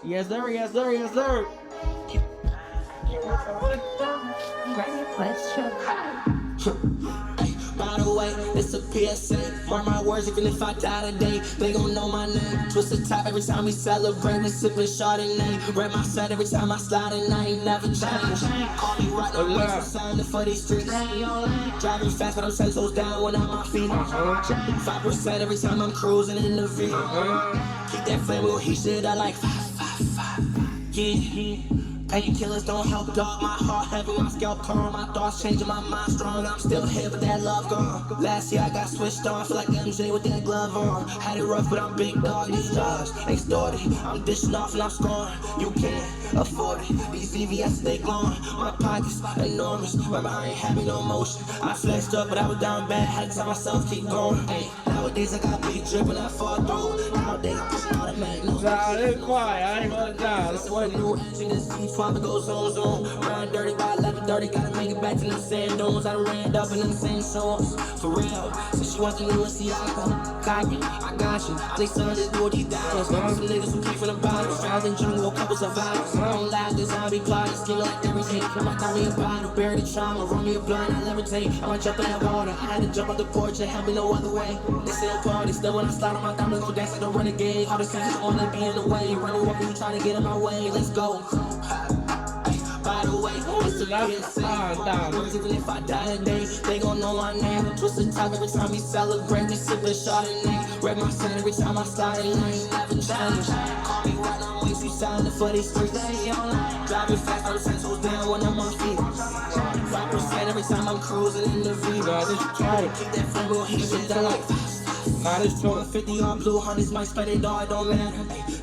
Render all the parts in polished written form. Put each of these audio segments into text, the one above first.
Yes, sir. Yes, sir. Yes, sir. By the way, it's a PSA. Mark my words, even if I die today, they gon' know my name. Twist the top every time we celebrate. We sippin' Chardonnay. Rap my set every time I slide, and I ain't never change. Call me right now, I'm signing for these streets. Driving fast, but I'm 10 toes down when I'm on my feet. 5% every time I'm cruising in the V. Keep that flame, we'll heat shit. I like 5. Yeah. Painkillers don't help, dog. My heart heavy, my scalp calm. My thoughts changing, my mind strong. I'm still here, but that love gone. Last year I got switched on, feel like MJ with that glove on. Had it rough, but I'm big dog. These drugs ain't started. I'm dishing off and I'm scoring. You can't afford it. These VVS they gone. My pockets enormous. Remember I ain't having no motion. I flexed up, but I was down bad. Had to tell myself keep going. Hey, nowadays I got big drip and I fall through. Nowadays I'm pushing all the magnums. Nah, it's quiet. I ain't gonna die. That's what new engine is. Father goes on zone. Run dirty by 11:30, gotta make it back to them sand dunes. I ran up in them same songs. For real, since she wants the newest Seattle. Cocky, I got you. I need some of this do these dollars. Some niggas who keep from the bottom. Trials and jungle, couple survivors. I don't laugh, this zombie plotting. Skin like everything. I got me a bottle, bury the trauma. Roll me a blunt, I levitate. I'ma jump in that water. I had to jump off the porch and have me no other way. They still party, still when I slide on my diamonds, go dance like a renegade. All the senses on the be in the way. Running up and you trying to get in my way. Let's go. By the way, it's a PSA. Even if I die today, they gon' know my name. Twist the top every time we celebrate. We sippin' Chardonnay. Rap my set every time I slide, and I ain't never change. Call me right now, way too silent for these streets. Driving fast, I'm 10 toes down when I'm on feet. 5% every time I'm cruising in the V. Nah, this try. Keep that flame, we'll heat shit that like. Nah, this try. 50 on blue, hundreds might spend it all, it don't matter.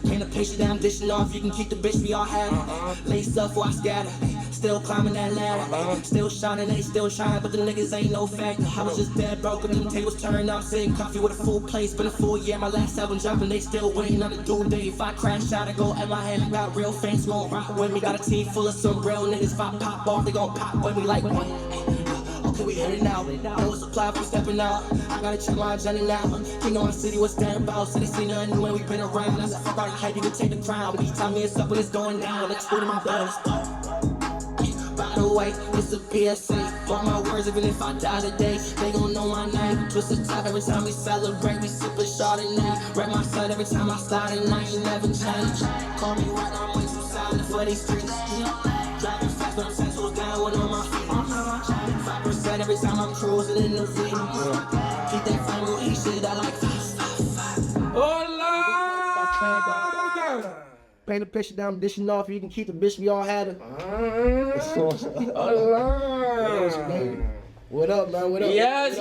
Paint a picture that I'm dishing off, you can keep the bitch we all have. Lace up before I scatter, still climbing that ladder. Still shining, they still shine, but the niggas ain't no factor. I was just dead broke, and them tables turned up, sitting coffee with a full place. Been a full year, my last album dropping, they still waiting on the due date. If I crash out, I go at my hand, I got real fans gon' rock with me. Got a team full of some real niggas, if I pop off, they gon' pop with me like what? Okay, we headed out. No supply for stepping out. I gotta check my agenda now. King on city, what's that about? City seen nothing new when we been around. That's a fuck out of hype, you can take the crown. But each time me it's up when it's going down. Let's put in my blood. By the way, it's a PSA. Mark my words, even if I die today, they gon' know my name. Twist the top every time we celebrate. We sippin' Chardonnay. Rap my set every time I slide, and I ain't never change. Call me right now, I'm way too silent for these streets. Driving fast, but I'm 10 toes down when I'm on my feet. 5% every time I'm cruising in the V. Keep that flame, we'll eat shit, I like 5. Hola! Paint a picture that I'm dishing off, you can keep the bitch we all had it. What up, man? What up? Yes.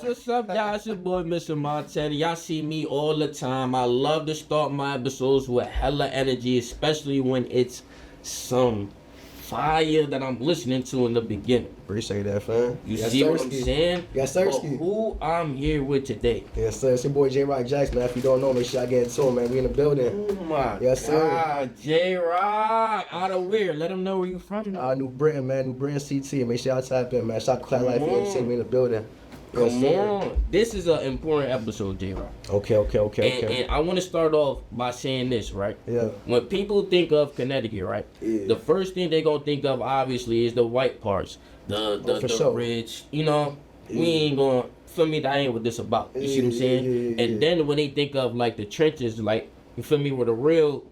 What's up, y'all? It's your boy, Mr. Martelli. Y'all see me all the time. I love to start my episodes with hella energy, especially when it's some fire that I'm listening to in the beginning. Appreciate that, fam. You see what I'm saying? Yes, sir. But who I'm here with today? Yes, sir. It's your boy Jayrock Jax, man. If you don't know, make sure I get into it, man. We in the building. Oh my Yes, sir. God, Jayrock, out of where? Let them know where you from. New Britain, man. New Britain CT. Make sure y'all type in, man. Shout out to Cloud Life Entertainment. We in the building. Yes, Come sir. on. This is an important episode, Jayrock. Okay. And I want to start off by saying this, right? Yeah. When people think of Connecticut, right? Yeah. The first thing they gonna think of, obviously, is the white parts, the sure. rich. You know, Yeah. we ain't gonna. For me, that ain't what this about. You see what I'm saying? Yeah. And then when they think of like the trenches, like you feel me, with a real,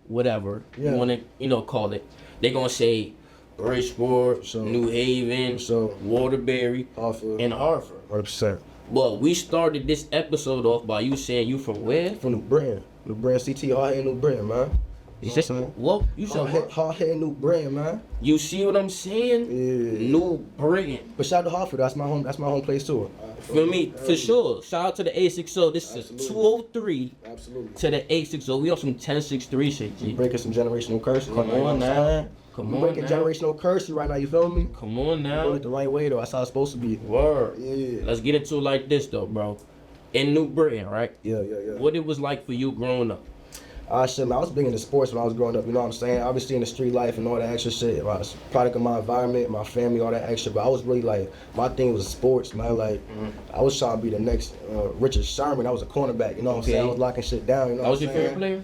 whatever Yeah. you wanna, call it, they gonna say Bridgeport, Sure. New Haven, Sure. Waterbury, Hartford. and Hartford. 100%. But we started this episode off by you saying you from where? From New Britain. New Britain CT. Hard hitting New Britain, man. You said what? You said what? Hard hitting New Britain, man. You see what I'm saying? Yeah. New Britain. But shout out to Hartford. That's my home. That's my home place too. Feel me? For sure. Shout out to the 860. This is 203 Absolutely. to the 860. We on some 1063 shit, G. Breaking some generational curses. Come on now. Come We on breaking now. generational curses right now. You feel me? Come on Doing now. it the right way though. That's how it's supposed to be. Word. Yeah. Let's get into it like this though, bro. In New Britain, right? Yeah. What it was like for you growing up? Shit, man, I was big into sports when I was growing up, you know what I'm saying? Obviously in the street life and all that extra shit. I was a product of my environment, my family, all that extra. But I was really like, my thing was sports, man. Like, I was trying to be the next Richard Sherman. I was a cornerback, you know what I'm saying? I was locking shit down, you know That was what your I'm favorite saying? player?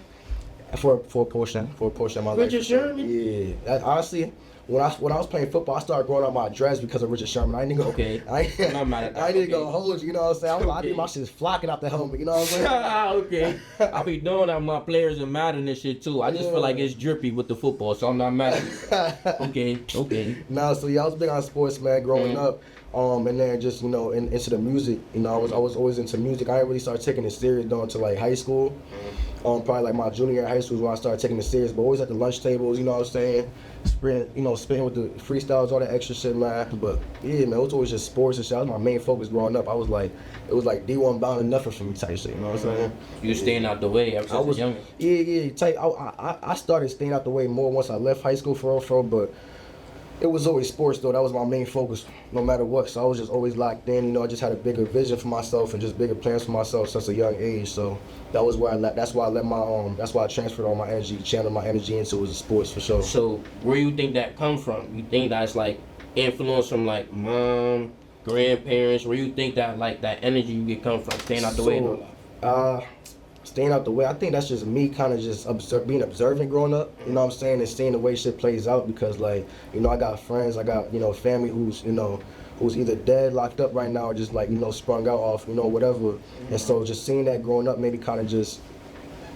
For a portion of my life. Richard Sherman? Yeah. Honestly, when I was playing football, I started growing out my dreads because of Richard Sherman. I ain't even Okay. I I'm mad at that. ain't even Okay. gonna hold you. You know what I'm saying? I think my shit's flocking out the helmet. You know what I'm saying? Okay. I be doing that. My players are mad and this shit too. I just feel like it's drippy with the football, so I'm not mad at it. Okay. Nah, so yeah, I was big on sports, man, growing up. And then just, you know, into the music. You know, I was always into music. I didn't really start taking it serious though until like high school. Probably like my junior year of high school is when I started taking it serious. But always at the lunch tables, you know what I'm saying? Spitting with the freestyles, all that extra shit, man. But yeah, man, it was always just sports and shit. That was my main focus growing up. It was like D1 bound and nothing for me type shit. You know what I'm saying? You was staying out the way ever since younger. Yeah. I started staying out the way more once I left high school for real, but it was always sports though. That was my main focus, no matter what. So I was just always locked in. You know, I just had a bigger vision for myself and just bigger plans for myself since a young age. So that was where that's why I transferred all my energy, channeled my energy into was sports for sure. So where you think that come from? You think that's like influence from like mom, grandparents? Where you think that like that energy you get come from? Staying out the way. Staying out the way, I think that's just me kind of just being observant growing up, you know what I'm saying, and seeing the way shit plays out because, like, you know, I got friends, I got, you know, family who's either dead, locked up right now, or just, like, you know, sprung out off, you know, whatever. And so just seeing that growing up maybe kind of just,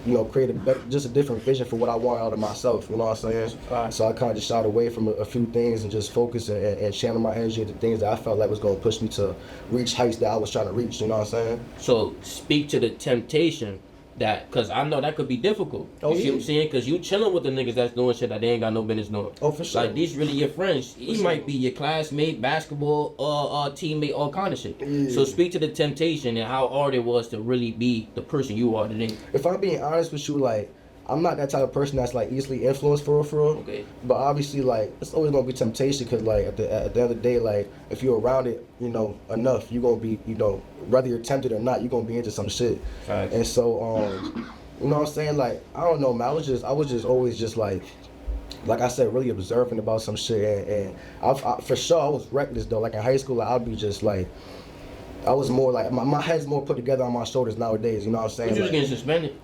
you know, create just a different vision for what I want out of myself, you know what I'm saying? So I kind of just shied away from a few things and just focus and channel my energy into things that I felt like was going to push me to reach heights that I was trying to reach, you know what I'm saying? So speak to the temptation. That, cause I know that could be difficult. You see what I'm saying? Cause you chilling with the niggas that's doing shit that they ain't got no business doing. Oh, for sure. Like these really your friends. He might be your classmate, basketball, teammate, all kind of shit. Yeah. So speak to the temptation and how hard it was to really be the person you are today. If I'm being honest with you, like, I'm not that type of person that's like easily influenced for real. Okay. But obviously, like, it's always gonna be temptation because, like, at the end of the day, like, if you're around it, you know, enough, you're gonna be, you know, whether you're tempted or not, you're gonna be into some shit. Right. And so, you know what I'm saying? Like, I don't know, man. I was just always just like I said, really observant about some shit. And I for sure, I was reckless though. Like in high school, like, I'd be just like, I was more like my head's more put together on my shoulders nowadays. You know what I'm saying? You just like, getting suspended.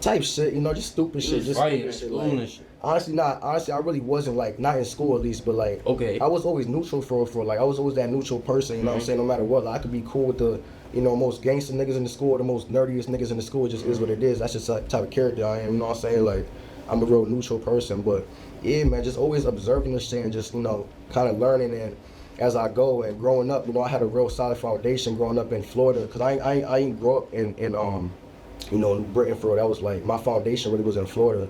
Type shit, you know, just stupid shit, just stupid shit. Like, honestly, I really wasn't like not in school at least, but like, okay, I was always neutral for like I was always that neutral person. You know what I'm saying? No matter what, like, I could be cool with the, you know, most gangster niggas in the school, or the most nerdiest niggas in the school. It just is what it is. That's just the type of character I am. You know what I'm saying? Like, I'm a real neutral person, but yeah, man, just always observing this shit and just, you know, kind of learning. And as I go and growing up, you know, I had a real solid foundation growing up in Florida because I ain't grow up in you know, in Britain for real. That was like my foundation really was in Florida,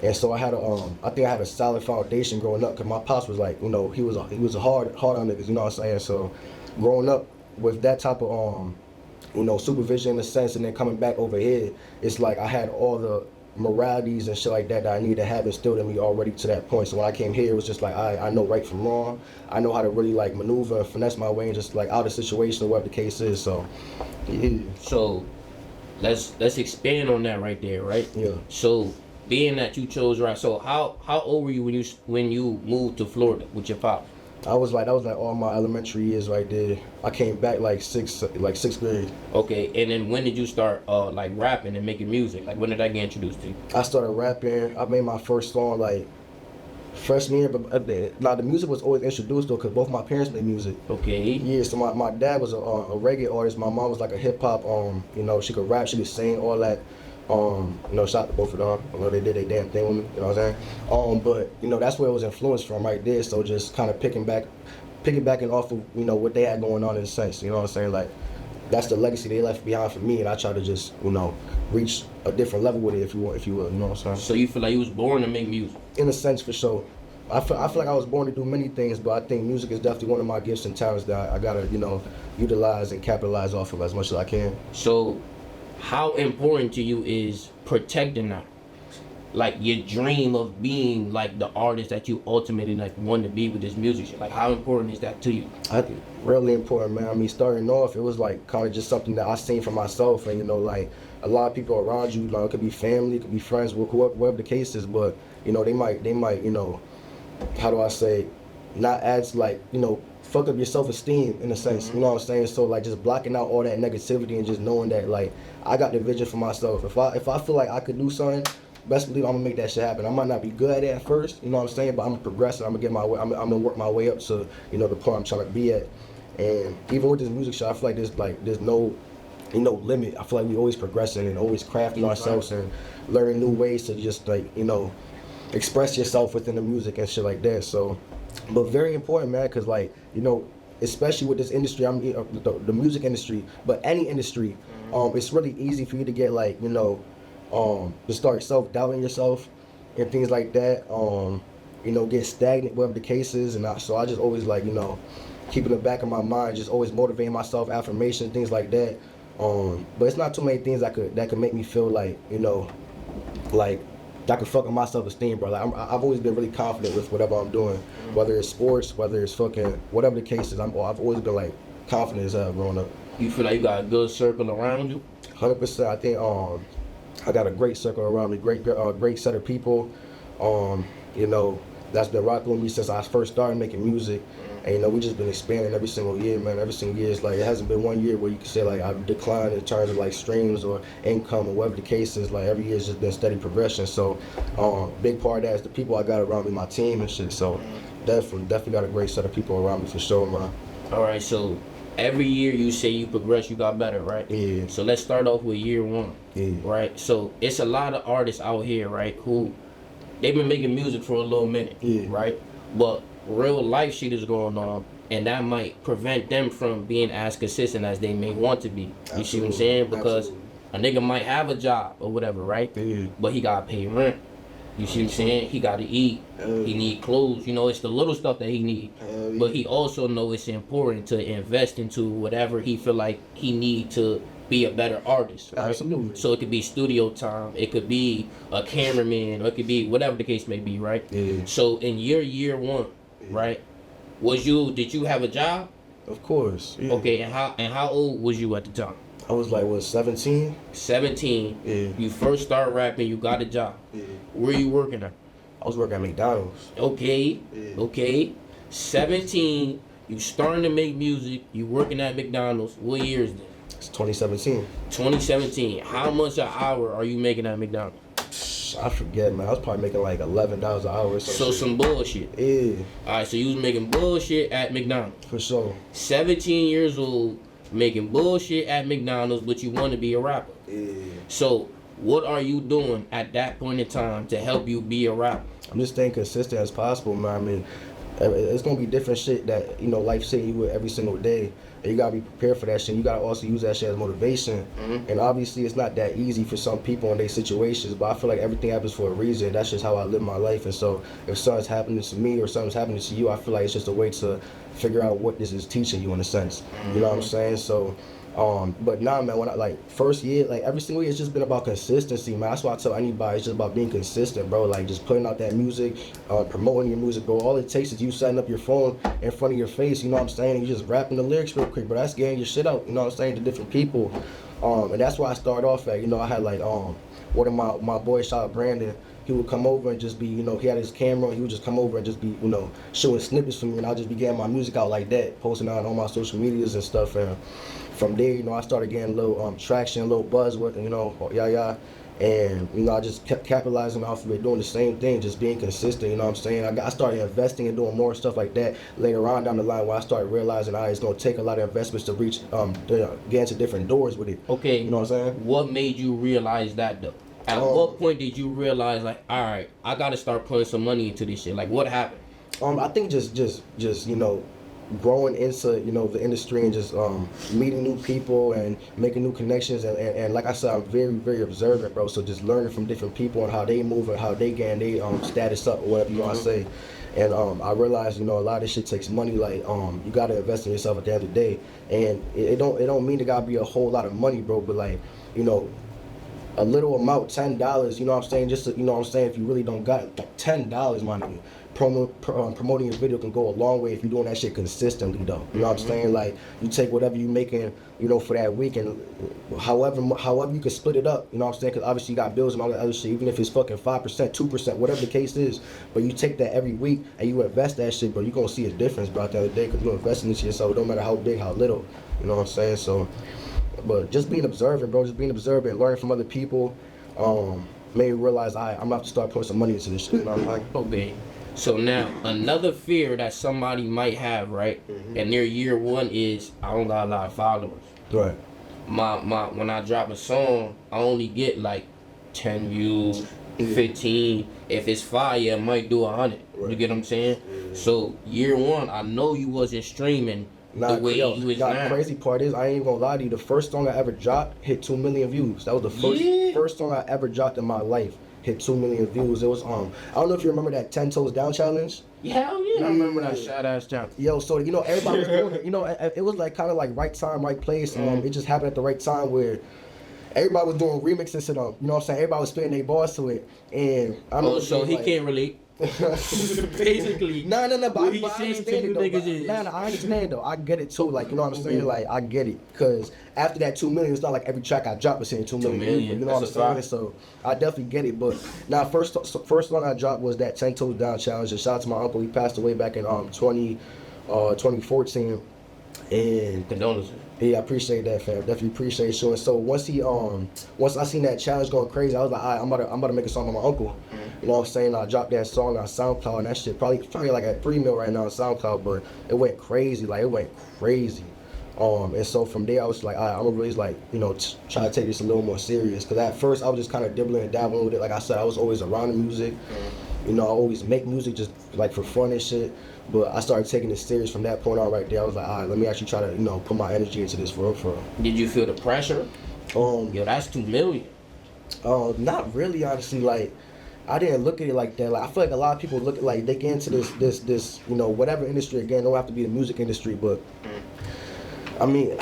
and so I had I think I had a solid foundation growing up because my pops was like, you know, he was a hard on niggas, you know what I'm saying? So growing up with that type of you know, supervision in a sense, and then coming back over here, it's like I had all the moralities and shit like that I need to have instilled in me already to that point. So when I came here, it was just like I know right from wrong. I know how to really like maneuver and finesse my way and just like out of situation or whatever the case is. So yeah. So let's expand on that right there, right? Yeah. So being that you chose right, so how old were you when you moved to Florida with your father? That was like all my elementary years right there. I came back like sixth grade. Okay, and then when did you start like rapping and making music? Like when did that get introduced to you? I started rapping. I made my first song like freshman year, but now the music was always introduced though, cause both my parents made music. Okay. Yeah, so my dad was a reggae artist. My mom was like a hip hop. You know, she could rap, she could sing, all that. You know, shout out to both of them. You know, they did their damn thing with me. You know what I'm saying? But you know, that's where it was influenced from right there. So just kind of piggybacking off of, you know, what they had going on in a sense. You know what I'm saying? Like, that's the legacy they left behind for me, and I try to just, you know, reach a different level with it, if you will. You know what I'm saying? So you feel like you was born to make music? In a sense, for sure. I feel like I was born to do many things, but I think music is definitely one of my gifts and talents that I gotta, you know, utilize and capitalize off of as much as I can. So, how important to you is protecting that? Like your dream of being like the artist that you ultimately like want to be with this music shit. Like how important is that to you? I think really important, man. I mean, starting off, it was like kind of just something that I seen for myself, and you know, like a lot of people around you, like it could be family, it could be friends, whatever the case is, but you know, they might, you know, how do I say, not as like, you know, fuck up your self-esteem in a sense, you know what I'm saying? So like just blocking out all that negativity and just knowing that like I got the vision for myself. If I feel like I could do something, best believe I'm gonna make that shit happen. I might not be good at it at first, you know what I'm saying, but I'm gonna progress and I'm gonna get my way. I'm gonna work my way up to, you know, the point I'm trying to be at. And even with this music show, I feel like there's no, you know, limit. I feel like we always progressing and always crafting ourselves and learning new ways to just like, you know, express yourself within the music and shit like that. So, but very important, man, because like, you know, especially with this industry, the music industry, but any industry, it's really easy for you to get like, you know, to start self-doubting yourself and things like that. You know, get stagnant, whatever the case is, and so I just always like, you know, keep it in the back of my mind, just always motivating myself, affirmation, things like that. But it's not too many things that could make me feel like, you know, like that could fuck with my self-esteem, bro. Like I've always been really confident with whatever I'm doing, whether it's sports, whether it's fucking whatever the case is. I've always been like confident as hell growing up. You feel like you got a good circle around you? 100%. I think I got a great circle around me, great set of people. You know, that's been rocking with me since I first started making music. And you know, we just been expanding every single year, man. Every single year, it's like it hasn't been one year where you can say like I've declined in terms of like streams or income or whatever the case is. Like every year's just been steady progression. So, big part of that is the people I got around me, my team and shit. So, definitely got a great set of people around me for sure, man. All right, so every year you say you progress, you got better, right? Yeah. So let's start off with year one. Yeah. Right. So it's a lot of artists out here, right, who they've been making music for a little minute. Yeah. Right. But real life shit is going on, and that might prevent them from being as consistent as they may want to be. You Absolutely. see what I'm saying? Because Absolutely. a nigga might have a job or whatever, right? Yeah. But he gotta pay rent. You see what I'm saying? He gotta eat. He need clothes. You know, it's the little stuff that he need. Yeah. But he also know it's important to invest into whatever he feel like he need to be a better artist. Right? Absolutely. So it could be studio time. It could be a cameraman. Or it could be whatever the case may be, right? Yeah. So in your year one, right? Did you have a job? Of course. Yeah. Okay, and how old was you at the time? I was like, what, 17? 17. Yeah. You first start rapping, you got a job. Yeah. Where you working at? I was working at McDonald's. Okay. Yeah. Okay. 17, you starting to make music, you working at McDonald's. What year is this? It's 2017. 2017. How much an hour are you making at McDonald's? I forget, man. I was probably making like $11 an hour or something. So some bullshit. Yeah, Alright, so you was making bullshit at McDonald's. for sure. 17 years old, making bullshit at McDonald's, but you want to be a rapper. Yeah. So what are you doing at that point in time to help you be a rapper? I'm just staying consistent as possible, man. I mean, it's gonna be life's hitting you with every single day. And you gotta be prepared for that shit. You gotta also use that shit as motivation. Mm-hmm. And obviously, it's not that easy for some people in their situations. But I feel like everything happens for a reason. That's just how I live my life. And so, if something's happening to me or something's happening to you, I feel like it's just a way to figure out what this is teaching you in a sense. Mm-hmm. You know what I'm saying? So. But nah, man, when I like first year, like every single year, it's just been about consistency, man. That's why I tell anybody, it's just about being consistent, bro. Like just putting out that music, promoting your music, bro. All it takes is you setting up your phone in front of your face, you know what I'm saying? And you just rapping the lyrics real quick, bro. That's getting your shit out, you know what I'm saying, to different people. And that's why I started off at, you know, I had like one of my boys, shout out Brandon. He would come over and just be, you know, he had his camera, he would just come over and just be, you know, showing snippets for me, and I'll just be getting my music out like that, posting out on my social medias and stuff. And from there, you know, I started getting a little traction, a little buzz with it, you know, and, you know, I just kept capitalizing off of it, doing the same thing, just being consistent, you know what I'm saying? I started investing and doing more stuff like that later on down the line, where I started realizing it's going to take a lot of investments to reach, get into different doors with it. Okay. You know what I'm saying? What made you realize that, though? At what point did you realize, like, all right, I got to start putting some money into this shit? Like, what happened? I think just you know, growing into, you know, the industry and just meeting new people and making new connections, and like I said, I'm very, very observant, bro. So just learning from different people and how they move and how they get their status up or whatever you want to say. And I realized, you know, a lot of this shit takes money. Like you gotta invest in yourself at the end of the day, and it don't mean it gotta be a whole lot of money, bro. But like, you know, a little amount, $10, you know what I'm saying? Just to, you know what I'm saying, if you really don't got like $10, my nigga, promoting your video can go a long way if you're doing that shit consistently, though. You know what I'm saying? Like, you take whatever you making, you know, for that week, and however you can split it up, you know what I'm saying? Because obviously you got bills and all that other shit, even if it's fucking 5%, 2%, whatever the case is. But you take that every week and you invest that shit, bro, you're gonna see a difference, bro, at the end of the day, because you're investing into yourself, no matter how big, how little. You know what I'm saying? So, but just being observant, bro, just being observant, learning from other people, made me realize I'm gonna have to start putting some money into this shit. You know what I'm like? Okay. So now another fear that somebody might have, right? And their year one is I don't got a lot of followers. Right. My when I drop a song, I only get like 10 views, 15. If it's fire, it might do 100. You get what I'm saying? So year one, I know you wasn't streaming the way you was now. The crazy part is, I ain't even gonna lie to you, the first song I ever dropped hit 2 million views. That was the first song I ever dropped in my life. Hit 2 million views. It was I don't know if you remember that 10 Toes Down challenge. Hell yeah, I remember that shot ass jump. Yo, so you know everybody was doing it. You know, it was like kind of like right time, right place. It just happened at the right time where everybody was doing remixes to them. You know what I'm saying? Everybody was spitting their bars to it, and I know. So he can't relate. Basically. No, but what I he's saying understand to you it though. niggas is. Nah, I understand though. I get it too. Like, you know what I'm saying? Like, I get it. Cause after that 2 million, it's not like every track I drop was hitting 2 million. 2 million. You know what I'm saying? So I definitely get it. But now, first song I dropped was that 10 Toes Down challenge. And shout out to my uncle. He passed away back in 2014. And Condolences. yeah, I appreciate that, fam. Definitely appreciate you. And so once I seen that challenge going crazy, I was like, all right, I'm about to make a song with my uncle. You know what I'm saying? I dropped that song on SoundCloud, and that shit probably like at 3 mil right now on SoundCloud, but it went crazy. Like, it went crazy. And so from there, I was like, all right, I'm gonna really like, you know, try to take this a little more serious. Cause at first I was just kind of dibbling and dabbling with it. Like I said, I was always around the music. You know, I always make music just like for fun and shit. But I started taking it serious from that point on right there. I was like, all right, let me actually try to, you know, put my energy into this for real. Did you feel the pressure? Yo, that's 2 million. Not really, honestly. Like, I didn't look at it like that. Like, I feel like a lot of people look at like they get into this, you know, whatever industry. Again, don't have to be the music industry, but I mean,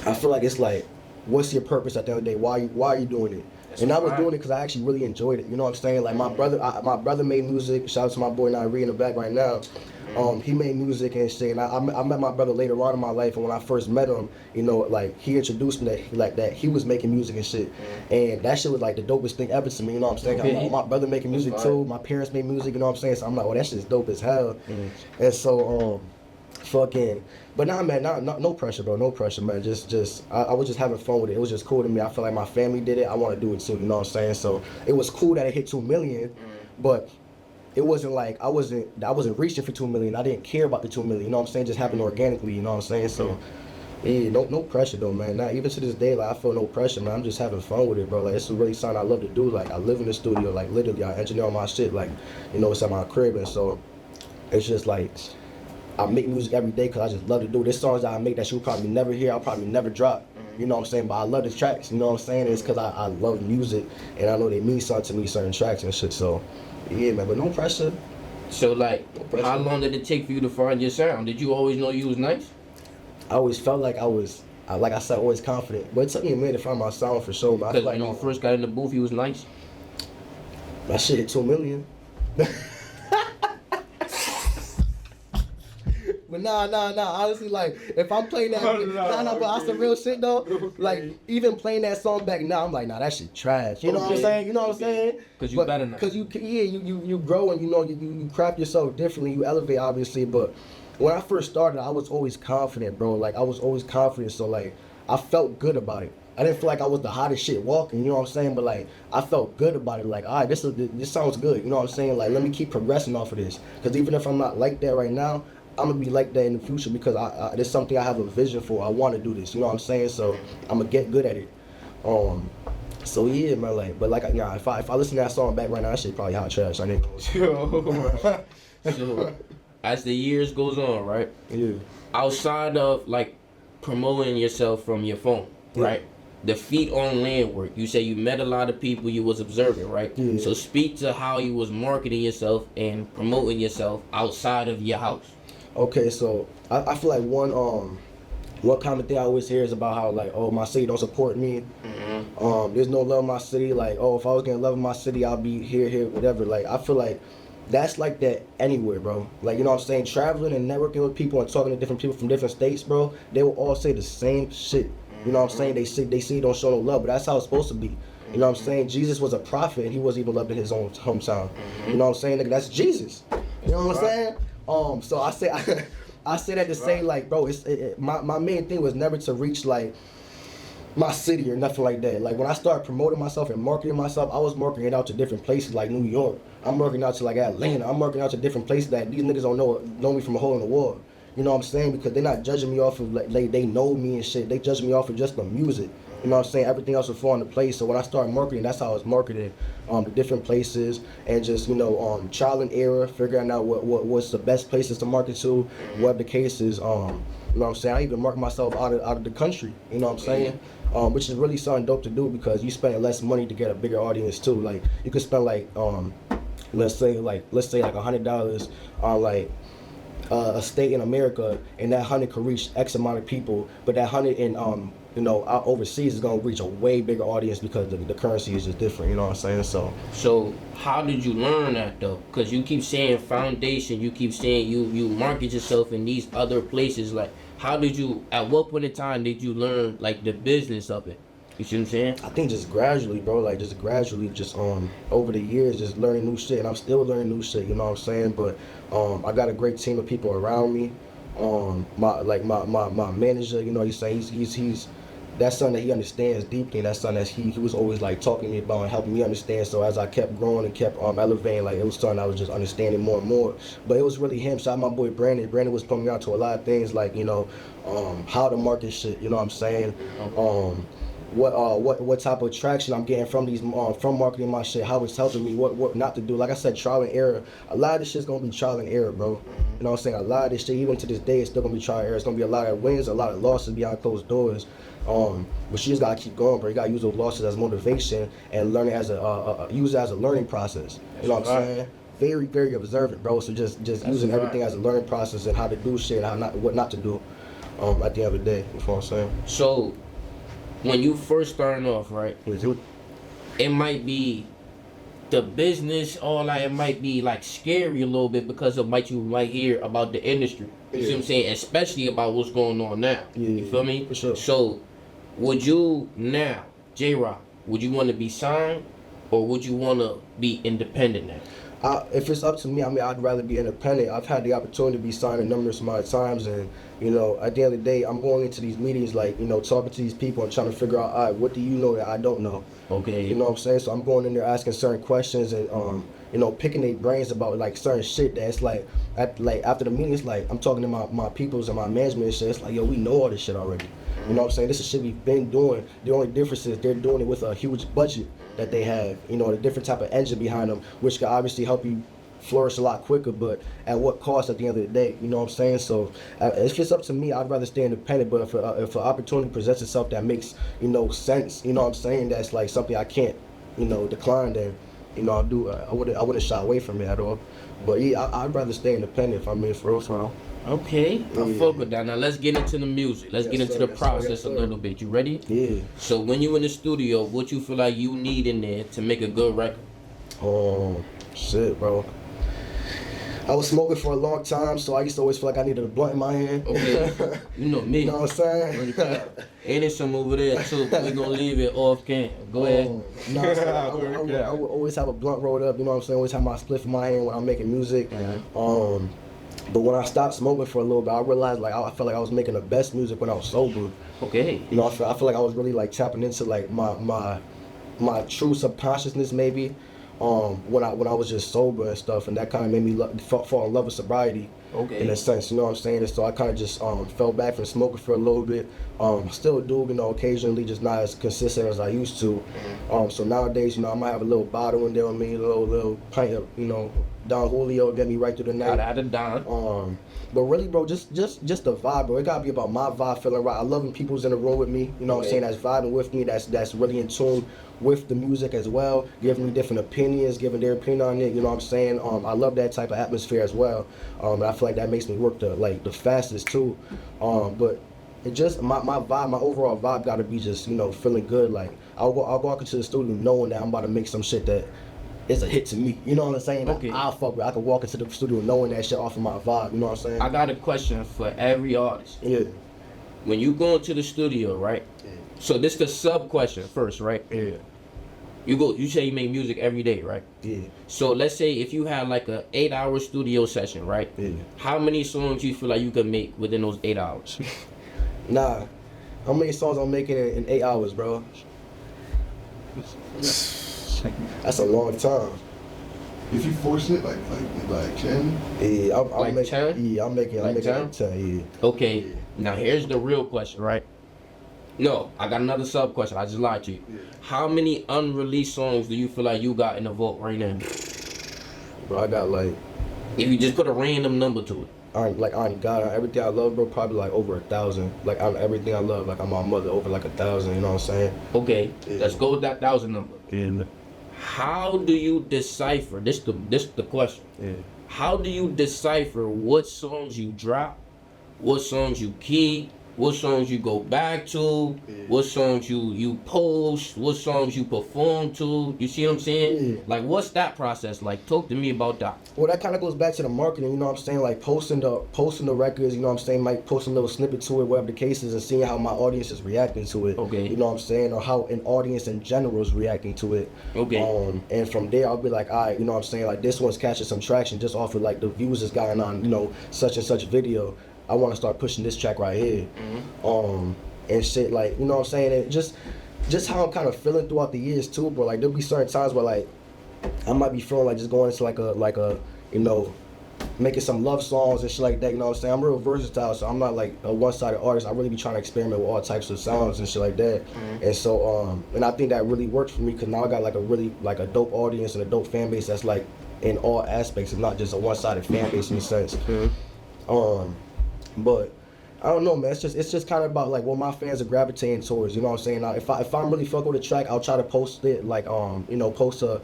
I feel like it's like, what's your purpose at the end of the day? Why are you doing it? And I was doing it because I actually really enjoyed it. You know what I'm saying? Like my brother made music. Shout out to my boy Nairi in the back right now. He made music and shit. And I met my brother later on in my life. And when I first met him, you know, like he introduced me that he was making music and shit. And that shit was like the dopest thing ever to me. You know what I'm saying? I'm like, my brother making music too. My parents made music. You know what I'm saying? So I'm like, oh, that shit's dope as hell. And so but nah, man, no pressure, bro, no pressure, man. Just I was just having fun with it. It was just cool to me. I feel like my family did it. I want to do it too. You know what I'm saying? So it was cool that it hit 2 million, but it wasn't like I wasn't reaching for 2 million. I didn't care about the 2 million. You know what I'm saying? Just happened organically. You know what I'm saying? So yeah, no pressure though, man. Not even to this day, like I feel no pressure, man. I'm just having fun with it, bro. Like it's really something I love to do. Like I live in the studio, like literally, I engineer all my shit. Like, you know, it's at my crib, and so it's just like. I make music every day because I just love to do it. There's songs that I make that you'll probably never hear, I'll probably never drop. You know what I'm saying? But I love the tracks, you know what I'm saying? It's because I love music and I know they mean something to me, certain tracks and shit. So, yeah, man, but no pressure. So, like, how long did it take for you to find your sound? Did you always know you was nice? I always felt like I was, like I said, always confident. But it took me a minute to find my sound for sure. Because when you first got in the booth, you was nice? That shit hit 2 million. But nah. Honestly, like if I'm playing that, but that's the real shit though. Like even playing that song back now, I'm like, nah, that shit trash. You know what I'm saying? You know what I'm saying? Cause you better now. Cause you grow and you know you craft yourself differently. You elevate obviously, but when I first started, I was always confident, bro. Like I was always confident, so like I felt good about it. I didn't feel like I was the hottest shit walking, you know what I'm saying? But like I felt good about it. Like, all right, this sounds good. You know what I'm saying? Like let me keep progressing off of this. Cause even if I'm not like that right now, I'm gonna be like that in the future because there's something I have a vision for. I want to do this, you know what I'm saying? So I'm gonna get good at it. So yeah, man, like, but like, yeah, if I listen to that song back right now, that shit probably hot trash. I didn't. So as the years goes on, right? Yeah. Outside of like promoting yourself from your phone, right? The feet on land work. You say you met a lot of people you was observing, right? Yeah. So speak to how you was marketing yourself and promoting yourself outside of your house. Okay, so I feel like one common thing I always hear is about how like, oh, my city don't support me. There's no love in my city. Like, oh, if I was getting love in my city, I'll be here, whatever. Like, I feel like that's like that anywhere, bro. Like, you know what I'm saying? Traveling and networking with people and talking to different people from different states, bro, they will all say the same shit. You know what I'm saying? They say don't show no love, but that's how it's supposed to be. You know what I'm saying? Jesus was a prophet and he wasn't even loved in his own hometown. You know what I'm saying? Nigga, that's Jesus. You know what I'm saying? So I say that to say like, bro, my main thing was never to reach like my city or nothing like that. Like when I started promoting myself and marketing myself, I was marketing it out to different places like New York. I'm marketing out to like Atlanta. I'm marketing out to different places that these niggas don't know me from a hole in the wall. You know what I'm saying? Because they're not judging me off of like they know me and shit. They judge me off of just the music. You know what I'm saying? Everything else will fall into place. So when I started marketing, that's how I was marketing to different places and just, trial and error, figuring out what's the best places to market to, whatever the case is. You know what I'm saying? I even market myself out of the country. You know what I'm saying? Which is really something dope to do because you spend less money to get a bigger audience too. Like you could spend like let's say like $100 on like a state in America, and that 100 could reach X amount of people, but that 100 in out overseas is gonna reach a way bigger audience because the currency is just different. You know what I'm saying? So how did you learn that though? Because you keep saying foundation, you keep saying you market yourself in these other places. Like, how did you? At what point in time did you learn like the business of it? You see what I'm saying? I think just gradually, bro. Like just gradually, just over the years, just learning new shit, and I'm still learning new shit. You know what I'm saying? But I got a great team of people around me. My manager, he's saying he's that's something that he understands deeply, and that's something that he was always like talking to me about and helping me understand. So as I kept growing and kept elevating, like it was something I was just understanding more and more. But it was really him. Shout out my boy Brandon. Brandon was putting me out to a lot of things, like how to market shit. You know what I'm saying? What type of traction I'm getting from these from marketing my shit, how it's helping me, what not to do. Like I said, trial and error. A lot of this shit's gonna be trial and error, bro. You know what I'm saying? A lot of this shit, even to this day, it's still gonna be trial and error. It's gonna be a lot of wins, a lot of losses behind closed doors. But you just gotta keep going, bro. You gotta use those losses as motivation and learn it as use it as a learning process. You know what I'm saying? Very, very observant, bro. So just using everything as a learning process and how to do shit and what not to do. At the end of the day, you know what I'm saying? So when you first starting off, right? It might be the business, all that. It might be like scary a little bit because of what you might hear about the industry. You see what I'm saying? Especially about what's going on now. You feel me? For sure. So, would you now, Jayrock, would you want to be signed, or would you want to be independent now? If it's up to me, I mean, I'd rather be independent. I've had the opportunity to be signed a numerous amount of times, and at the end of the day, I'm going into these meetings like, talking to these people and trying to figure out, all right, what do you know that I don't know? Okay. You know what I'm saying? So I'm going in there asking certain questions and picking their brains about like certain shit that's like after the meeting, it's like I'm talking to my peoples and my management and shit. It's like, yo, we know all this shit already. You know what I'm saying? This is shit we've been doing. The only difference is they're doing it with a huge budget that they have, a different type of engine behind them, which can obviously help you flourish a lot quicker, but at what cost at the end of the day? You know what I'm saying? So if it's up to me, I'd rather stay independent, but if an opportunity presents itself that makes, sense, you know what I'm saying, that's like something I can't, decline, then, I'll do I wouldn't shy away from it at all. But yeah, I'd rather stay independent if I'm in for real. Okay, I fuck with that. Now let's get into the music. Let's get into the process a little bit. You ready? Yeah. So when you in the studio, what you feel like you need in there to make a good record? Oh, shit, bro. I was smoking for a long time, so I used to always feel like I needed a blunt in my hand. Okay. You know me. You know what I'm saying? And there's some over there too. We're gonna leave it off cam. Go ahead. I would always have a blunt rolled up, you know what I'm saying? Always have my spliff in my hand when I'm making music. But when I stopped smoking for a little bit, I realized like I felt like I was making the best music when I was sober. Okay. I feel like I was really like tapping into like my true subconsciousness maybe. When I was just sober and stuff, and that kind of made me fall in love with sobriety. Okay. In a sense, you know what I'm saying? And so I kind of just fell back from smoking for a little bit. Still do, occasionally, just not as consistent as I used to. So nowadays, I might have a little bottle in there with me, a little pint of, Don Julio, get me right through the night. Out of Don. But really, bro, just the vibe, bro. It gotta be about my vibe feeling right. I love when people's in the room with me, you know what I'm saying, that's vibing with me, that's really in tune with the music as well, giving me different opinions, giving their opinion on it, you know what I'm saying? I love that type of atmosphere as well. And I feel like that makes me work the fastest too. But it just my vibe, my overall vibe gotta be just, feeling good. Like I'll walk into the studio knowing that I'm about to make some shit that is a hit to me. You know what I'm saying? Okay. I'll fuck with. I could walk into the studio knowing that shit off of my vibe. You know what I'm saying? I got a question for every artist. Yeah. When you go into the studio, right? Yeah. So this the sub question first, right? Yeah. You say you make music every day, right? Yeah. So let's say if you had like a 8-hour studio session, right? Yeah. How many songs you feel like you could make within those 8 hours? Nah. How many songs I'm making in 8 hours, bro? That's a long time. If you force it, like 10. Yeah, I'm Like making. 10? Yeah, I'm making. Like 10? Like 10. Yeah. Okay, now here's the real question, right? No, I got another sub question. I just lied to you. Yeah. How many unreleased songs do you feel like you got in the vault right now? Bro, I got like. If you just put a random number to it. On God, on everything I love, bro, probably like over 1,000. Like on everything I love, like on my mother, over like 1,000. You know what I'm saying? Okay, Yeah. let's go with that 1,000 number. Yeah. How do you decipher? This the question. Yeah. How do you decipher what songs you drop, what songs you keep, what songs you go back to, what songs you post, what songs you perform to? You see what I'm saying? Yeah. Like, what's that process like? Talk to me about that. Well, that kind of goes back to the marketing, you know what I'm saying? Like posting the records, you know what I'm saying? Might post a little snippet to it, whatever the case is, and seeing how my audience is reacting to it. Okay. You know what I'm saying? Or how an audience in general is reacting to it. Okay. And from there, I'll be like, all right, you know what I'm saying? Like this one's catching some traction just off of like the views that's gotten on, you know, such and such video. I want to start pushing this track right here. And shit, like, you know what I'm saying? And just how I'm kind of feeling throughout the years too, bro. Like there'll be certain times where like I might be feeling like just going into like a you know, making some love songs and shit like that, you know what I'm saying? I'm real versatile, so I'm not like a one-sided artist. I really be trying to experiment with all types of sounds and shit like that. And so and I think that really works for me because now I got like a really like a dope audience and a dope fan base that's like in all aspects and not just a one-sided fan base in a sense. But I don't know, man. It's just kind of about like what my fans are gravitating towards. You know what I'm saying? Now, if I'm really fucking with a track, I'll try to post it like you know, post a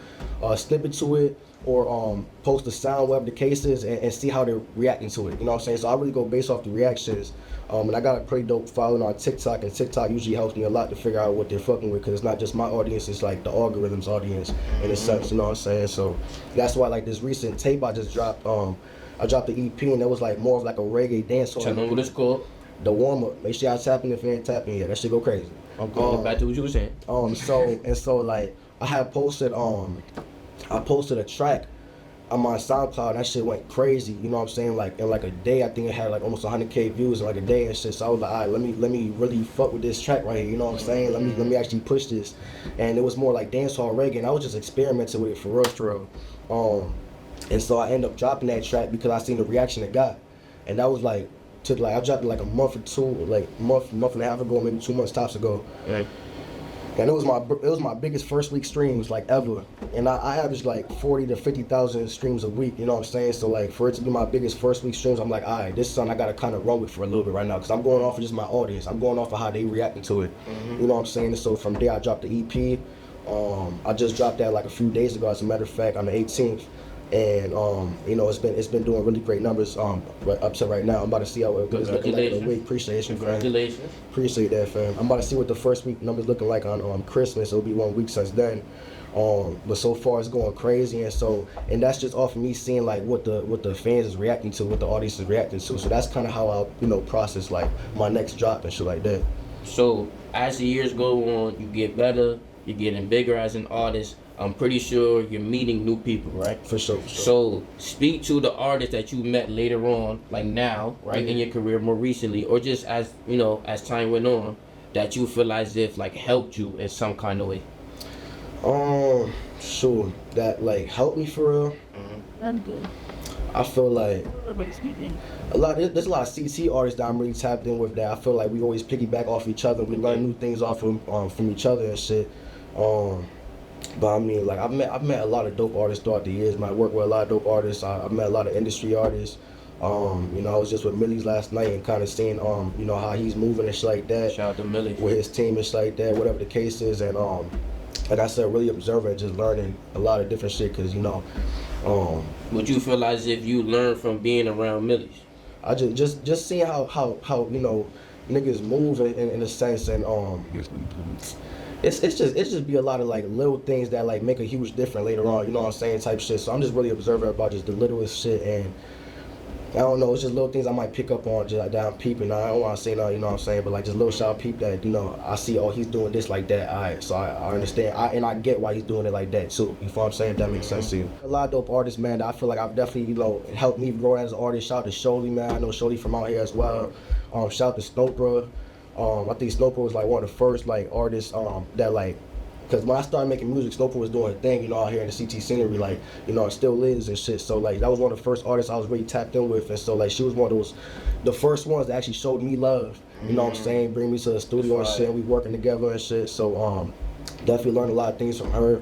snippet to it or post the sound, whatever the case is, and see how they're reacting to it. You know what I'm saying? So I really go based off the reactions. And I got a pretty dope following on TikTok, and TikTok usually helps me a lot to figure out what they're fucking with, because it's not just my audience, it's like the algorithm's audience in a sense. You know what I'm saying? So that's why like this recent tape I just dropped. I dropped the EP and it was like more of like a reggae dance song. Tell them what it's called. The warm up. Make sure y'all tapping if you ain't tapping yet. That shit go crazy. I'm going back to what you were saying. So like I had posted I posted a track on my SoundCloud and that shit went crazy. You know what I'm saying? Like in like a day, I think it had like almost 100K views in like a day and shit. So I was like, all right, let me really fuck with this track right here. You know what I'm saying? Let me actually push this. And it was more like dancehall reggae, and I was just experimenting with it for real. And so I ended up dropping that track because I seen the reaction it got, and that was like I dropped it like a month or two, like month and a half ago, maybe 2 months tops ago. Right. And it was my biggest first week streams like ever, and I averaged like 40 to 50,000 streams a week. You know what I'm saying? So like for it to be my biggest first week streams, I'm like, all right, this is something I gotta kind of run with for a little bit right now, because I'm going off of just my audience. I'm going off of how they reacting to it. You know what I'm saying? And so from there I dropped the EP. I just dropped that like a few days ago, as a matter of fact, on the 18th. And you know, it's been doing really great numbers up to right now. I'm about to see how it's looking like in a week. Appreciation, Congratulations. fam. Appreciate that, fam. I'm about to see what the first week numbers looking like on Christmas. It'll be 1 week since then. But so far it's going crazy, and that's just off of me seeing like what the fans is reacting to, what the audience is reacting to. So that's kind of how I'll, you know, process like my next drop and shit like that. So as the years go on, you get better, you're getting bigger as an artist. I'm pretty sure you're meeting new people, right? For sure. So speak to the artists that you met later on, like now, right, in your career more recently, or just as, you know, as time went on, that you feel as if like helped you in some kind of way. Sure. That like helped me for real. That's good. I feel like Excuse me. there's a lot of CT artists that I'm really tapped in with, that I feel like we always piggyback off each other. We learn new things off from each other and shit. But I mean, like I've met a lot of dope artists throughout the years. I work with a lot of dope artists. I've met a lot of industry artists. You know, I was just with Millie's last night and kind of seeing you know, how he's moving and shit like that. Shout out to Millie. With his team and shit like that, whatever the case is, and like I said, really observing, just learning a lot of different shit, cause you know, Would you feel as if you learned from being around Millie's? I just seeing how you know, niggas move in a sense, and it's just be a lot of like little things that like make a huge difference later on, you know what I'm saying, type shit. So I'm just really observing about just the littlest shit, and I don't know, it's just little things I might pick up on just like that I'm peeping. I don't want to say no, you know what I'm saying, but like just little shit I peep that, you know, I see, oh, he's doing this like that, alright, so I understand, and I get why he's doing it like that too, you know what I'm saying, if that makes sense to you. A lot of dope artists, man, that I feel like I've definitely, you know, helped me grow as an artist. Shout out to Sholey, man, I know Sholey from out here as well. Shout out to Snow, bro. I think Snowpo was like one of the first like artists that like, because when I started making music, Snowpo was doing a thing, you know, out here in the CT scenery, like, you know, it still is and shit. So like that was one of the first artists I was really tapped in with, and so like she was one of those, the first ones that actually showed me love. You know what I'm saying? Bring me to the studio and shit. And we working together and shit. So definitely learned a lot of things from her.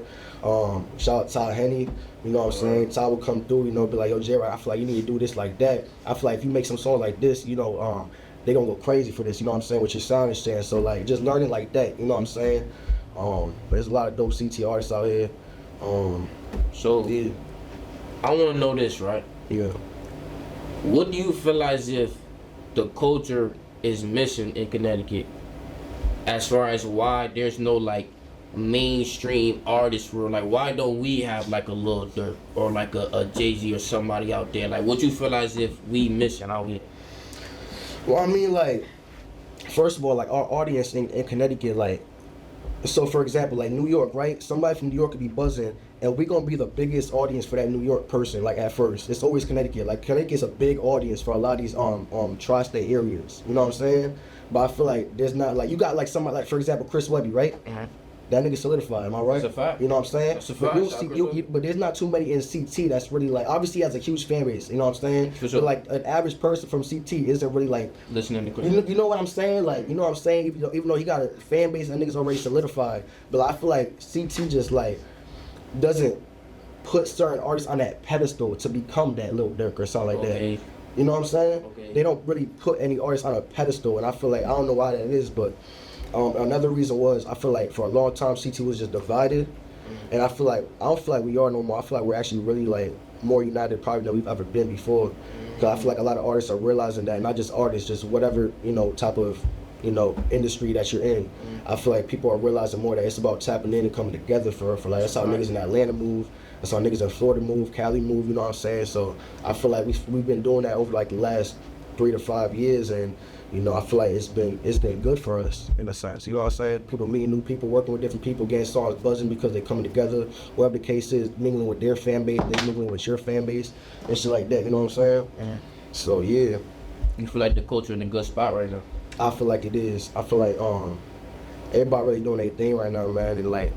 Shout out Ty Henny. You know what I'm saying? Ty will come through, you know, be like, yo, Jayrock, I feel like you need to do this like that. I feel like if you make some songs like this, you know, they gonna go crazy for this, you know what I'm saying, with your sound and shit. So like just learning like that, you know what I'm saying? But there's a lot of dope CT artists out here. So yeah. I wanna know this, right? Yeah. What do you feel as if the culture is missing in Connecticut? As far as why there's no like mainstream artists for, like, why don't we have like a Lil Durk or like a Jay-Z or somebody out there? Like, what you feel as if we missing out here? Well, I mean, like, first of all, like, our audience in Connecticut, like, so for example, like New York, right? Somebody from New York could be buzzing, and we're gonna be the biggest audience for that New York person, like, at first. It's always Connecticut. Like, Connecticut's a big audience for a lot of these tri-state areas. You know what I'm saying? But I feel like there's not, like, you got like somebody like, for example, Chris Webby, right? Mm-hmm. That nigga solidified, am I right? That's a fact. You know what I'm saying? That's a But, fact. but there's not too many in CT that's really like, obviously he has a huge fan base, you know what I'm saying? For sure. But like an average person from CT isn't really like, Listening to Chris. you know what I'm saying? Like, you know what I'm saying? Even though he got a fan base and niggas already solidified, but I feel like CT just like doesn't put certain artists on that pedestal to become that Lil Durk or something like that. You know what I'm saying? Okay. They don't really put any artists on a pedestal, and I feel like, I don't know why that is, but another reason was I feel like for a long time CT was just divided, and I don't feel like we are no more. I feel like we're actually really like more united probably than we've ever been before. Because I feel like a lot of artists are realizing that, not just artists, just whatever, you know, type of, you know, industry that you're in. I feel like people are realizing more that it's about tapping in and coming together for like, that's how niggas in Atlanta move, that's how niggas in Florida move, Cali move, you know what I'm saying? So I feel like we've been doing that over like the last 3 to 5 years, and you know, I feel like it's been good for us in a sense. You know what I'm saying? People meeting new people, working with different people, getting songs buzzing because they coming together. Whatever the case is, mingling with their fan base, they mingling with your fan base, and shit like that. You know what I'm saying? So yeah. You feel like the culture in a good spot right now? I feel like it is. I feel like everybody really doing their thing right now, man. And like,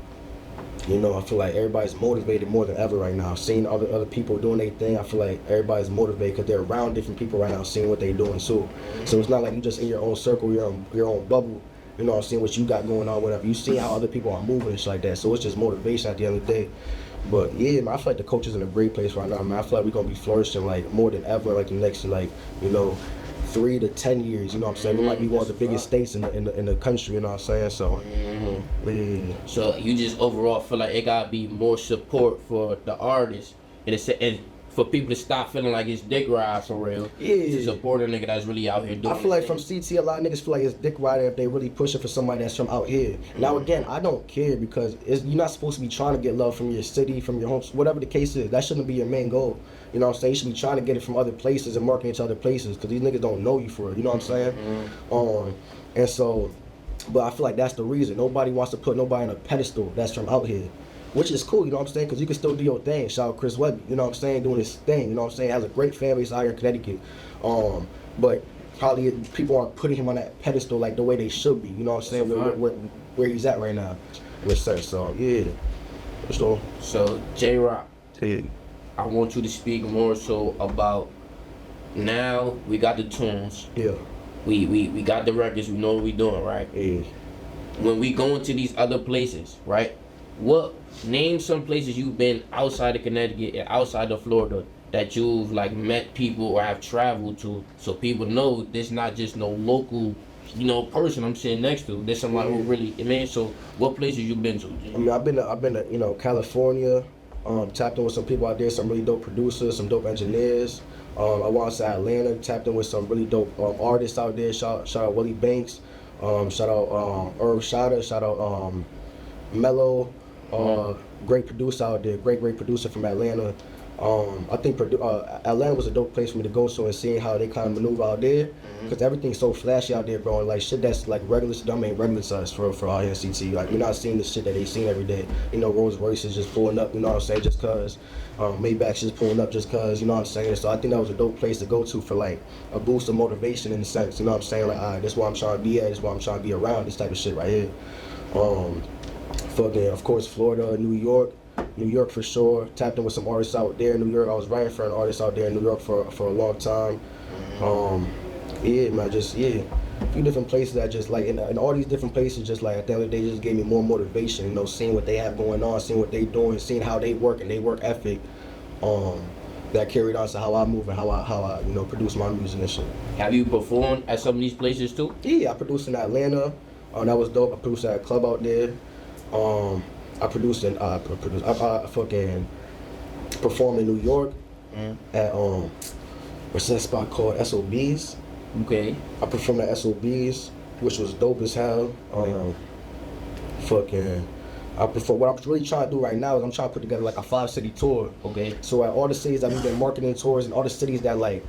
you know, I feel like everybody's motivated more than ever right now. Seeing other people doing their thing, I feel like everybody's motivated because they're around different people right now, seeing what they're doing too. So it's not like you just in your own circle, your own bubble. You know, seeing what you got going on, whatever. You see how other people are moving and shit like that. So it's just motivation at the end of the day. But yeah, man, I feel like the culture's in a great place right now, man. I feel like we're gonna be flourishing like more than ever, like the next, like, you know, 3 to 10 years, you know what I'm saying? We might be one of the biggest states in the country, you know what I'm saying? So, yeah. So you just overall feel like it gotta be more support for the artists, and for people to stop feeling like it's dick ride for real. Yeah. To support a nigga that's really out here doing I feel like thing. from CT, a lot of niggas feel like it's dick riding if they really pushing for somebody that's from out here. Now again, I don't care because you're not supposed to be trying to get love from your city, from your homes, whatever the case is. That shouldn't be your main goal. You know what I'm saying? You should be trying to get it from other places and marketing it to other places because these niggas don't know you for it. You know what I'm saying? And so, but I feel like that's the reason. Nobody wants to put nobody on a pedestal that's from out here. Which is cool, you know what I'm saying? Because you can still do your thing. Shout out Chris Webby, you know what I'm saying? Doing his thing, you know what I'm saying? Has a great fan base out here in Connecticut. But probably people aren't putting him on that pedestal like the way they should be, you know what I'm saying? Where he's at right now. So, yeah. So Jayrock, yeah. I want you to speak more so about, now we got the tunes. Yeah. We got the records, we know what we doing, right? Yeah. When we go into these other places, right? Name some places you've been outside of Connecticut and outside of Florida that you've like met people or have traveled to, so people know this not just no local, you know, person I'm sitting next to. There's somebody who really, man. So what places you been to? I mean, I've been to you know, California. Tapped in with some people out there, some really dope producers, some dope engineers. I went to Atlanta, tapped in with some really dope artists out there. Shout out Willie Banks. Shout out Irv Shotta. Shout out Mello. Great producer out there. Great producer from Atlanta. I think Atlanta was a dope place for me to go to and seeing how they kind of maneuver out there, because everything's so flashy out there, bro. And like shit that's like regular to them ain't regular to us for out here in CT. Like we're not seeing the shit that they seen every day. You know, Rolls Royces just pulling up. You know what I'm saying? Just cause Maybach's just pulling up just cause. You know what I'm saying? So I think that was a dope place to go to for like a boost of motivation in a sense. You know what I'm saying? Like, all right, this is where I'm trying to be at. This is where I'm trying to be around. This type of shit right here. Fucking of course Florida, New York for sure. Tapped in with some artists out there in New York. I was writing for an artist out there in New York for a long time. Yeah, man, just a few different places that just like, and all these different places just like at the end of the day just gave me more motivation. You know, seeing what they have going on, seeing what they doing, seeing how they work and they work ethic. That carried on to how I move and how I you know produce my music and shit. Have you performed at some of these places too? Yeah, I produced in Atlanta. That was dope. I produced at a club out there. I fucking performed in New York at what's that spot called? SOBs. Okay. I performed at SOBs, which was dope as hell. What I'm really trying to do right now is I'm trying to put together like a 5-city tour. Okay. So at all the cities that we've been marketing tours and all the cities that like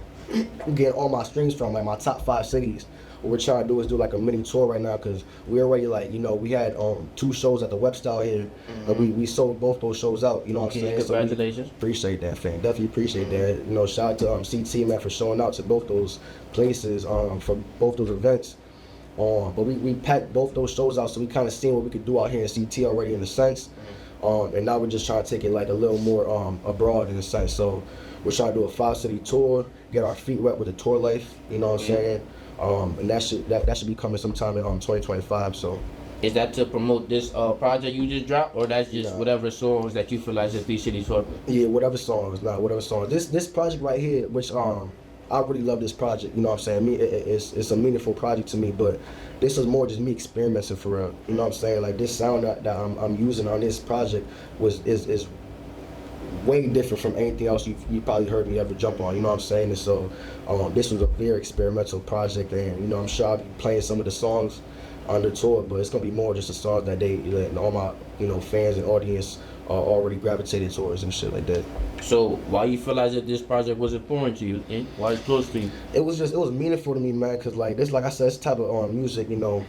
I'm getting all my streams from, like my top 5 cities. What we're trying to do is do like a mini tour right now, because we already like, you know, we had 2 shows at the Web Style here, and we sold both those shows out, you know what I'm saying? Congratulations. So appreciate that, fam. Definitely appreciate that. You know, shout out to CT, man, for showing out to both those places, for both those events. But we packed both those shows out, so we kind of seen what we could do out here in CT already in a sense. And now we're just trying to take it like a little more abroad in a sense. So we're trying to do a 5-city tour, get our feet wet with the tour life, you know what I'm saying? And that should be coming sometime in 2025. So is that to promote this project you just dropped, or that's just whatever songs that you feel like the 3 cities for? Yeah, whatever songs. This project right here, which I really love this project. You know what I'm saying? It's a meaningful project to me, but this is more just me experimenting for real. You know what I'm saying? Like this sound that I'm using on this project is way different from anything else you probably heard me ever jump on, you know what I'm saying? And so this was a very experimental project, and you know, I'm sure I'll be playing some of the songs on the tour, but it's gonna be more just the songs that all my, you know, fans and audience are already gravitated towards and shit like that. So why you feel as if this project was important to you, and why it's close to you? It was meaningful to me, man, cause like this, like I said, this type of music, you know,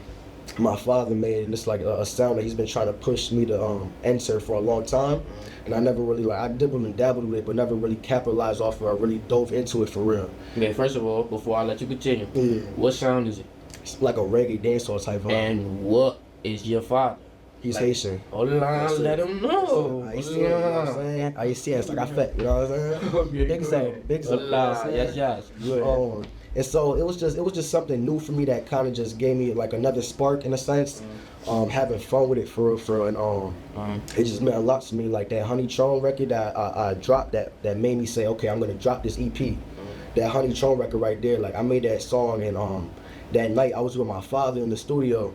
my father made, and it's like a sound that he's been trying to push me to enter for a long time. And I never really, like, I dibbled and dabbled with it, but never really capitalized off of it, or really dove into it for real. Okay, first of all, before I let you continue, what sound is it? It's like a reggae dancehall type vibe. And what is your father? He's Haitian. Hold on, let him know. I see it, you know what I'm saying? I see it, it's like I fat, you know what I'm saying? Big up. Yes. And so it was just something new for me that kind of just gave me like another spark in a sense. Having fun with it for real, and it just meant a lot to me. Like that Honey Tron record that I dropped that made me say, okay, I'm gonna drop this EP. That Honey Tron record right there, like I made that song, and that night I was with my father in the studio,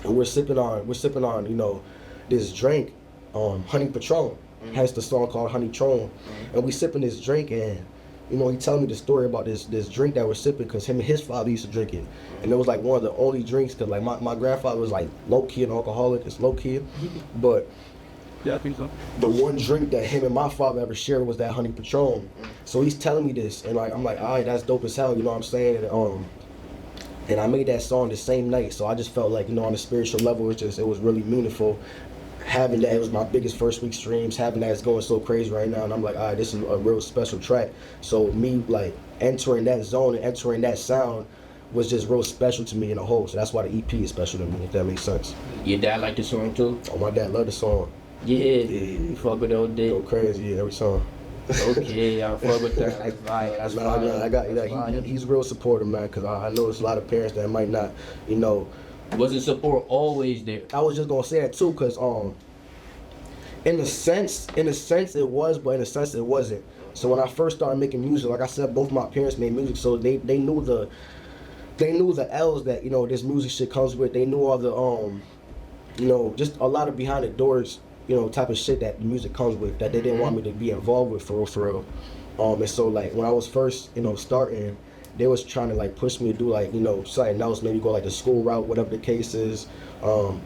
and we're sipping on you know this drink, Honey Patron. Hence the song called Honey Tron, and we sipping this drink, and you know, he telling me the story about this drink that we're sipping, because him and his father used to drink it. And it was like one of the only drinks, because like my grandfather was like low-key an alcoholic, it's low-key. But yeah, I think so. The one drink that him and my father ever shared was that Honey Patron. So he's telling me this, and like I'm like, all right, that's dope as hell, you know what I'm saying? And I made that song the same night, so I just felt like, you know, on a spiritual level, it was really meaningful. Having that, it was my biggest first week streams, having that is going so crazy right now, and I'm like, all right, this is a real special track. So me like entering that zone and entering that sound was just real special to me in a whole. So that's why the EP is special to me, if that makes sense. Your dad liked the song too? Oh, my dad loved the song. Yeah. You fuck with old day. Go crazy, yeah, every song. Okay, I fuck with that. That's fine. That's fine. I got like, he's real supportive, man, because I know there's a lot of parents that might not, you know. Wasn't support always there? I was just gonna say that too, cause in a sense it was, but in a sense it wasn't. So when I first started making music, like I said, both my parents made music, so they knew the L's that, you know, this music shit comes with. They knew all the you know, just a lot of behind the doors, you know, type of shit that the music comes with that they didn't want me to be involved with for real. And so like when I was first, you know, starting, they was trying to like push me to do like, you know, something else, maybe go like the school route, whatever the case is.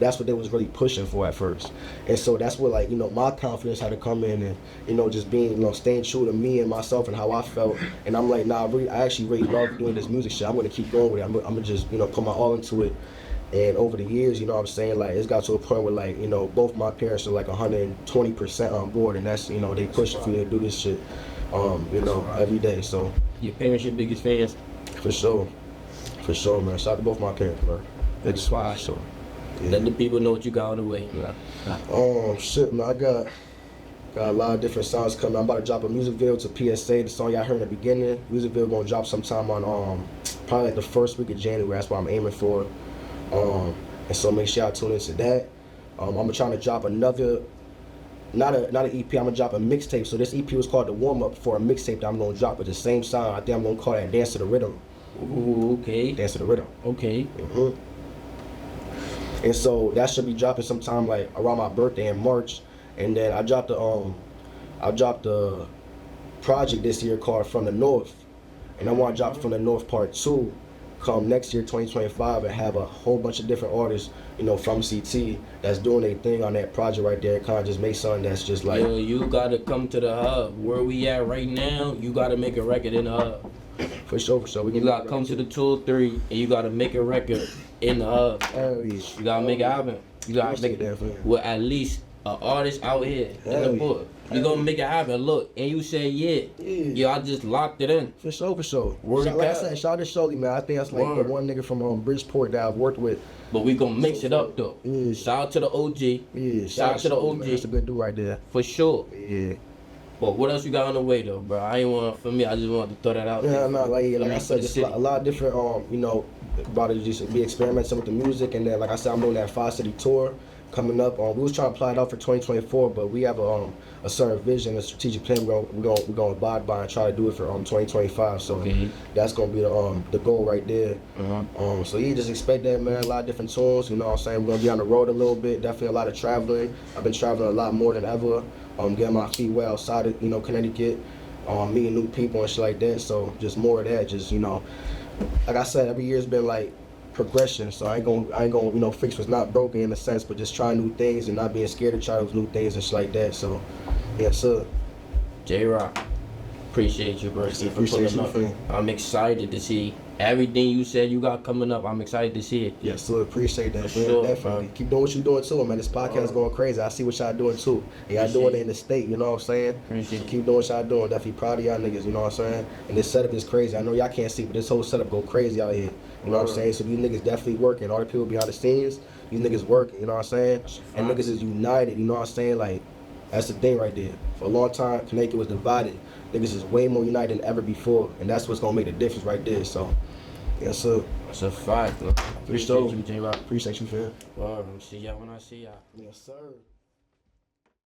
That's what they was really pushing for at first. And so that's where like, you know, my confidence had to come in and, you know, just being, you know, staying true to me and myself and how I felt. And I'm like, nah, I actually really love doing this music shit. I'm gonna keep going with it. I'm gonna just, you know, put my all into it. And over the years, you know what I'm saying, like, it's got to a point where, like, you know, both my parents are, like, 120% on board, and that's, you know, they pushing for me to do this shit, you know, every day, so. Your parents your biggest fans? For sure, man. Shout out to both my parents, man. That's why. So, yeah. Let the people know what you got on the way. Shit, man, I got a lot of different songs coming. I'm about to drop a music video to PSA, the song y'all heard in the beginning. Music video gonna drop sometime on, probably, like, the first week of January. That's what I'm aiming for. And so make sure y'all tune into that. I'm trying to drop another, not an EP, I'm gonna drop a mixtape. So this EP was called The Warm Up for a mixtape that I'm gonna drop with the same song. I think I'm gonna call that Dance to the Rhythm. Ooh, okay. Dance to the Rhythm. Okay. And so that should be dropping sometime like around my birthday in March. And then I dropped the project this year called From the North. And I wanna drop From the North Part 2. Come next year, 2025, and have a whole bunch of different artists, you know, from CT that's doing their thing on that project right there. Kind of just make something that's just like. Yo, you gotta come to the hub. Where we at right now, you gotta make a record in the hub. For sure. You gotta come to the 203 and you gotta make a record in the hub. Hell yeah. You gotta make an album. You gotta make it with at least an artist out here in the book. You gonna make it happen. Look, and you say yeah, I just locked it in. For sure. Word Like I said, shout out to Shirley, man. I think that's like the one nigga from Bridgeport that I've worked with. But we gonna mix it up though. Yeah. Shout out to the OG. Yeah, shout out to the OG. Man. That's a good dude right there. For sure. Yeah. But what else you got on the way though, bro? I ain't want for me. I just wanted to throw that out. Yeah, no, like I said, just a lot of different, you know, about to just be experimenting with the music, and then like I said, I'm doing that 5-city tour coming up. We was trying to apply it out for 2024, but we have a certain vision, a strategic plan we're gonna abide by and try to do it for 2025. So that's gonna be the goal right there. So you just expect that, man. A lot of different tours. You know what I'm saying? We're gonna be on the road a little bit. Definitely a lot of traveling. I've been traveling a lot more than ever. Getting my feet wet outside of, you know, Connecticut. Meeting new people and shit like that. So just more of that. Just, you know, like I said, every year's been like progression. So I ain't gonna, you know, fix what's not broken in a sense, but just trying new things and not being scared to try those new things and shit like that. So yes, sir. J-Rock, appreciate you, bro. Appreciate you, friend. I'm excited to see everything you said you got coming up. I'm excited to see it. Yes, sir. Appreciate that, man. Sure, definitely. Keep doing what you're doing too, man. This podcast is going crazy. I see what y'all doing too. And y'all doing it in the state, you know what I'm saying? Appreciate Keep doing what y'all doing. Definitely proud of y'all niggas, you know what I'm saying? And this setup is crazy. I know y'all can't see, but this whole setup go crazy out here. You know what I'm saying? So these niggas definitely working. All the people behind the scenes, these niggas working, you know what I'm saying? And niggas is united, you know what I'm saying? Like, that's the thing right there. For a long time, Connecticut was divided. Niggas is way more united than ever before, and that's what's gonna make the difference right there. So, yes, sir. That's a fact, man. Appreciate you, J-Rock. Appreciate you, fam. Well, see y'all when I see y'all. Yes, sir.